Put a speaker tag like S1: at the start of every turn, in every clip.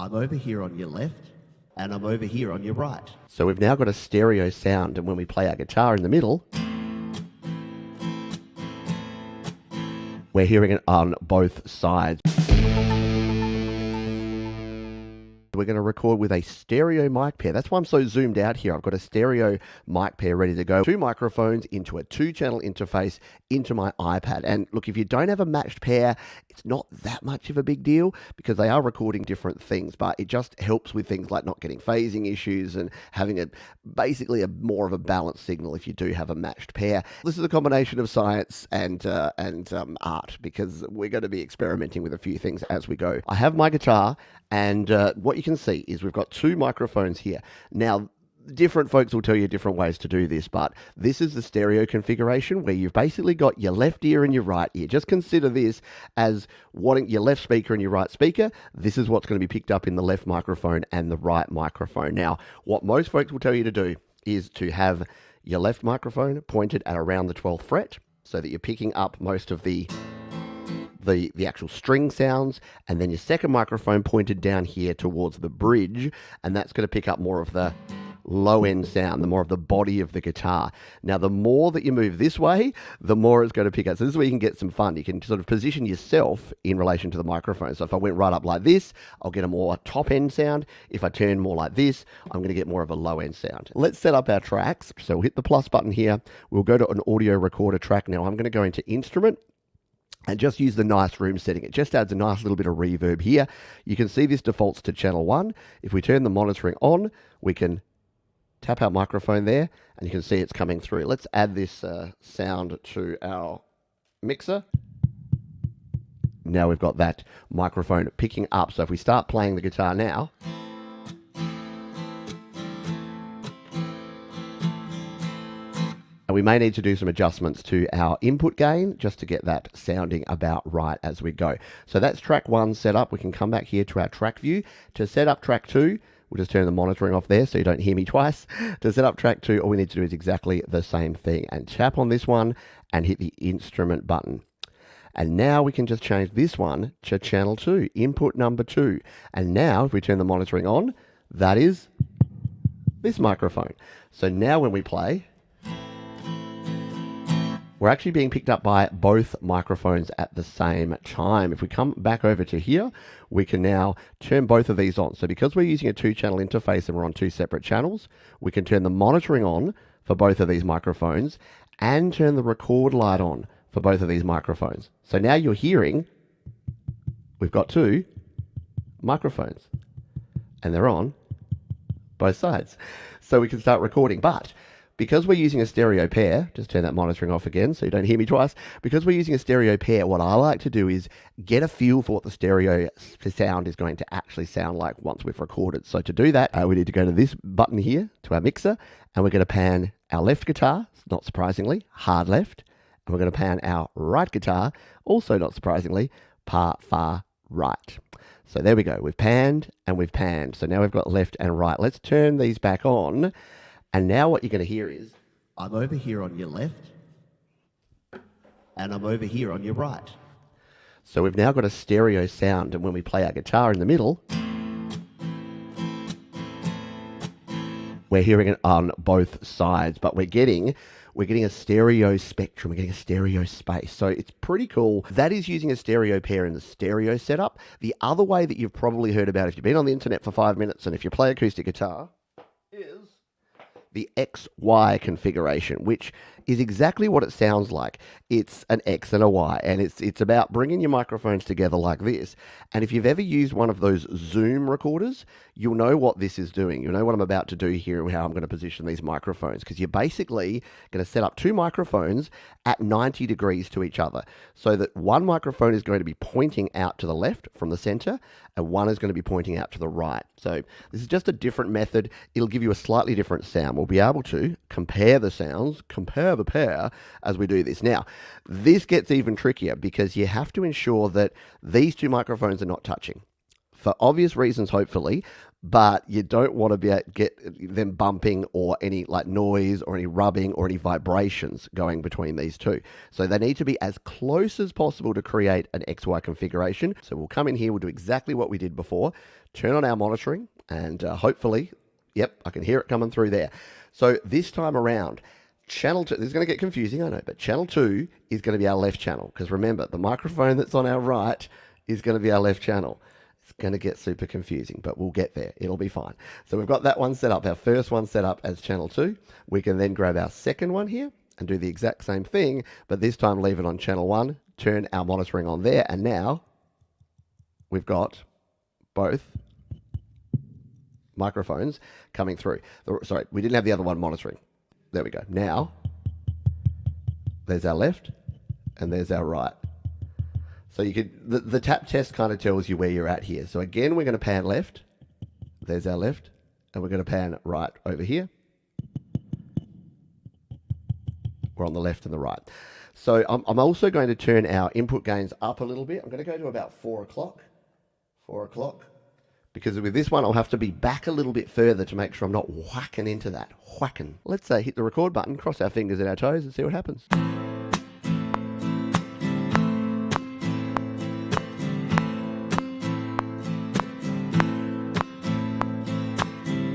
S1: I'm over here on your left, and I'm over here on your right.
S2: So we've now got a stereo sound, and when we play our guitar in the middle, we're hearing it on both sides. We're going to record with a stereo mic pair. That's why I'm so zoomed out here. I've got a stereo mic pair ready to go. 2 microphones into a 2-channel interface into my iPad. And look, if you don't have a matched pair, it's not that much of a big deal because they are recording different things, but it just helps with things like not getting phasing issues and having basically more of a balanced signal if you do have a matched pair. This is a combination of science and art because we're going to be experimenting with a few things as we go. I have my guitar, and what you can see is we've got 2 microphones here. Now, different folks will tell you different ways to do this, but this is the stereo configuration where you've basically got your left ear and your right ear. Just consider this as wanting your left speaker and your right speaker. This is what's going to be picked up in the left microphone and the right microphone. Now, what most folks will tell you to do is to have your left microphone pointed at around the 12th fret so that you're picking up most of the actual string sounds, and then your second microphone pointed down here towards the bridge, and that's going to pick up more of the low end sound, the more of the body of the guitar. Now, the more that you move this way, the more it's going to pick up. So this is where you can get some fun. You can sort of position yourself in relation to the microphone. So if I went right up like this, I'll get a more top end sound. If I turn more like this, I'm going to get more of a low end sound. Let's set up our tracks. So we'll hit the plus button here. We'll go to an audio recorder track. Now I'm going to go into instrument and just use the nice room setting. It just adds a nice little bit of reverb here. You can see this defaults to channel 1. If we turn the monitoring on, we can tap our microphone there, and you can see it's coming through. Let's add this sound to our mixer. Now we've got that microphone picking up. So if we start playing the guitar now, and we may need to do some adjustments to our input gain just to get that sounding about right as we go. So that's track 1 set up. We can come back here to our track view. To set up track 2, we'll just turn the monitoring off there so you don't hear me twice. To set up track 2, all we need to do is exactly the same thing. And tap on this one and hit the instrument button. And now we can just change this one to channel 2, input number 2. And now if we turn the monitoring on, that is this microphone. So now when we play, we're actually being picked up by both microphones at the same time. If we come back over to here, we can now turn both of these on. So because we're using a 2-channel interface and we're on 2 separate channels, we can turn the monitoring on for both of these microphones and turn the record light on for both of these microphones. So now you're hearing, we've got 2 microphones and they're on both sides. So we can start recording, but because we're using a stereo pair, just turn that monitoring off again so you don't hear me twice. Because we're using a stereo pair, what I like to do is get a feel for what the stereo sound is going to actually sound like once we've recorded. So to do that, we need to go to this button here, to our mixer, and we're going to pan our left guitar, not surprisingly, hard left. And we're going to pan our right guitar, also not surprisingly, far right. So there we go. We've panned and we've panned. So now we've got left and right. Let's turn these back on. And now what you're going to hear is,
S1: I'm over here on your left, and I'm over here on your right.
S2: So we've now got a stereo sound, and when we play our guitar in the middle, we're hearing it on both sides, but we're getting a stereo spectrum, we're getting a stereo space. So it's pretty cool. That is using a stereo pair in the stereo setup. The other way that you've probably heard about if you've been on the internet for 5 minutes and if you play acoustic guitar is the XY configuration, which is exactly what it sounds like. It's an X and a Y, and it's about bringing your microphones together like this. And if you've ever used one of those Zoom recorders, you'll know what this is doing. You'll know what I'm about to do here and how I'm going to position these microphones, because you're basically going to set up 2 microphones at 90 degrees to each other, so that one microphone is going to be pointing out to the left from the center, and one is going to be pointing out to the right. So this is just a different method. It'll give you a slightly different sound. We'll be able to compare the sounds, compare the pair as we do this. Now, this gets even trickier because you have to ensure that these 2 microphones are not touching. for obvious reasons, hopefully, but you don't want to get them bumping or any like noise or any rubbing or any vibrations going between these two. So they need to be as close as possible to create an XY configuration. So we'll come in here, we'll do exactly what we did before, turn on our monitoring, and hopefully, yep, I can hear it coming through there. So this time around, channel 2, this is going to get confusing, I know, but channel 2 is going to be our left channel, because remember, the microphone that's on our right is going to be our left channel. It's going to get super confusing, but we'll get there. It'll be fine. So we've got that one set up, our first one set up as channel 2. We can then grab our second one here and do the exact same thing, but this time leave it on channel 1, turn our monitoring on there, and now we've got both microphones coming through. Sorry, we didn't have the other one monitoring. There we go. Now, there's our left, and there's our right. So you could, the tap test kind of tells you where you're at here. So again, we're going to pan left. There's our left. And we're going to pan right over here. We're on the left and the right. So I'm also going to turn our input gains up a little bit. I'm going to go to about 4 o'clock. 4 o'clock. Because with this one, I'll have to be back a little bit further to make sure I'm not whacking into that. Whacking. Let's hit the record button, cross our fingers and our toes, and see what happens.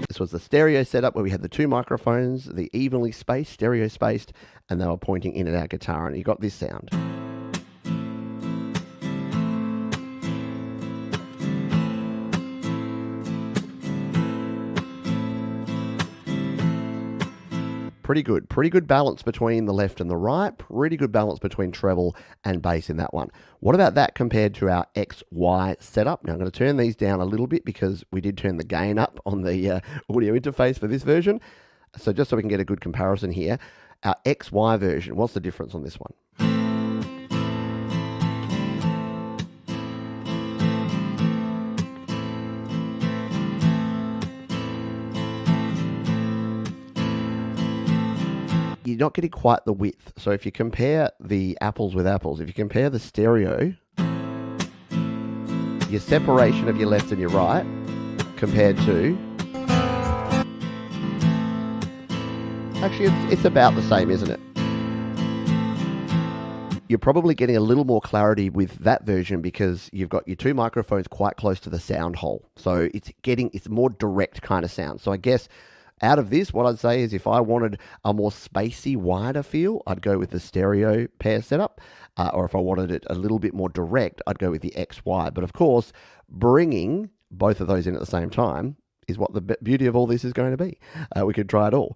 S2: This was the stereo setup where we had the two microphones, the evenly spaced, stereo spaced, and they were pointing in at our guitar, and you got this sound. Pretty good balance between the left and the right, pretty good balance between treble and bass in that one. What about that compared to our XY setup? Now I'm going to turn these down a little bit because we did turn the gain up on the audio interface for this version. So just so we can get a good comparison here, our XY version, what's the difference on this one? You're not getting quite the width. So if you compare the apples with apples, if you compare the stereo, your separation of your left and your right compared to, actually it's about the same, isn't it? You're probably getting a little more clarity with that version because you've got your two microphones quite close to the sound hole. So it's more direct kind of sound. So I guess out of this, what I'd say is if I wanted a more spacey, wider feel, I'd go with the stereo pair setup. Or if I wanted it a little bit more direct, I'd go with the XY. But of course, bringing both of those in at the same time is what the beauty of all this is going to be. We could try it all.